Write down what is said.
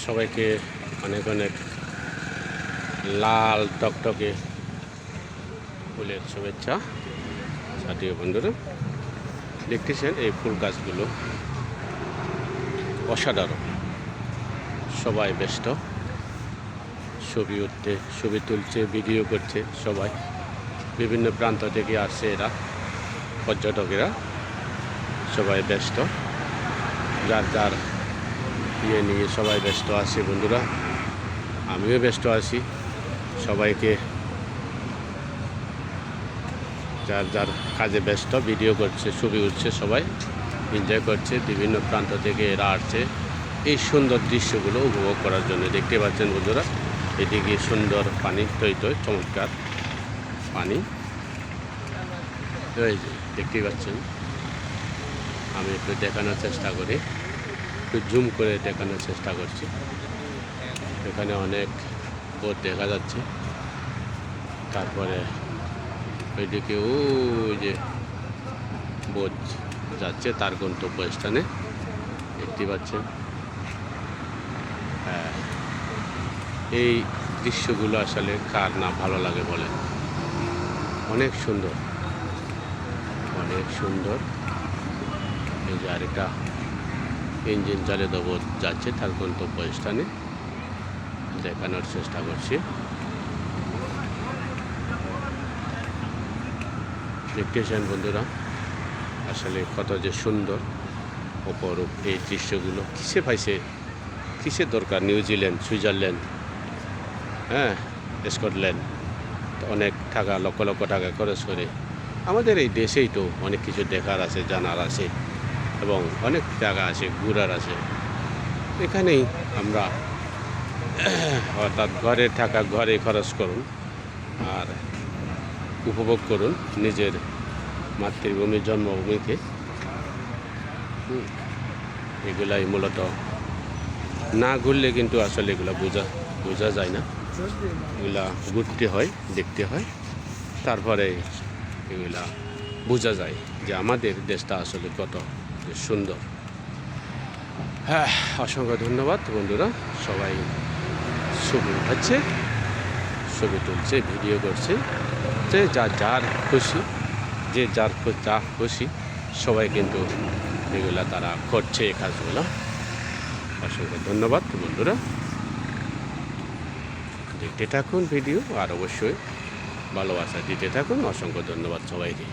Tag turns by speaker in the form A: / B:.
A: সবাইকে অনেক অনেক লাল টকটকে ফুলের শুভেচ্ছা। সাথী বন্ধুরা, দেখতেছেন এই ফুল গাছগুলো অসাধারণ। সবাই ব্যস্ত, ছবি তুলছে, ভিডিও করছে। সবাই বিভিন্ন প্রান্ত থেকে আসছে, এরা পর্যটকেরা সবাই ব্যস্ত, যার যার ইয়ে নিয়ে সবাই ব্যস্ত আছে। বন্ধুরা, আমিও ব্যস্ত আছি। সবাইকে যার যার কাজে ব্যস্ত, ভিডিও করছে, ছবি উঠছে, সবাই এনজয় করছে। বিভিন্ন প্রান্ত থেকে এরা আসছে এই সুন্দর দৃশ্যগুলো উপভোগ করার জন্য। দেখতে পাচ্ছেন বন্ধুরা, এদিকে সুন্দর পানি, টই চমৎকার পানি। দেখতেই পাচ্ছেন, আমি একটু দেখানোর চেষ্টা করি, একটু জুম করে দেখানোর চেষ্টা করছি। এখানে অনেক বোট দেখা যাচ্ছে। তারপরে ওইদিকে ওই যে বোট যাচ্ছে তার গন্তব্যস্থানে, দেখতে পাচ্ছেন। হ্যাঁ, এই দৃশ্যগুলো আসলে কার না ভালো লাগে বলেন। অনেক সুন্দর, অনেক সুন্দর। এই যে আরেকটা ইঞ্জিন চালিত বোট যাচ্ছে তার গন্তব্যস্থানে, দেখানোর চেষ্টা করছি। দেখতেছেন বন্ধুরা, আসলে কত যে সুন্দর অপরূপ এই দৃশ্যগুলো। কিসে দরকার নিউজিল্যান্ড, সুইজারল্যান্ড, হ্যাঁ, স্কটল্যান্ড, অনেক টাকা, লক্ষ লক্ষ টাকা খরচ করে। আমাদের এই দেশেই তো অনেক কিছু দেখার আছে, জানার আছে, এবং অনেক জায়গা আছে, ঘোরার আছে। এখানেই আমরা অর্থাৎ ঘরে টাকা ঘরে খরচ করুন আর উপভোগ করুন নিজের মাতৃভূমি, জন্মভূমিকে। এগুলাই মূলত না ঘুরলে কিন্তু আসলে এগুলো বোঝা যায় না। এগুলা ঘুরতে হয়, দেখতে হয়, তারপরে এগুলা বোঝা যায় যে আমাদের দেশটা আসলে কত সুন্দর। হ্যাঁ, অসংখ্য ধন্যবাদ বন্ধুরা। সবাই ছবি উঠাচ্ছে, ছবি তুলছে, ভিডিও করছে, যে যার খুশি, যে যার যা খুশি, সবাই কিন্তু এগুলা তারা করছে, এই কাজগুলো। অসংখ্য ধন্যবাদ বন্ধুরা। দেখতে থাকুন ভিডিও, আর অবশ্যই ভালোবাসা দিতে থাকুন। অসংখ্য ধন্যবাদ সবাইকে।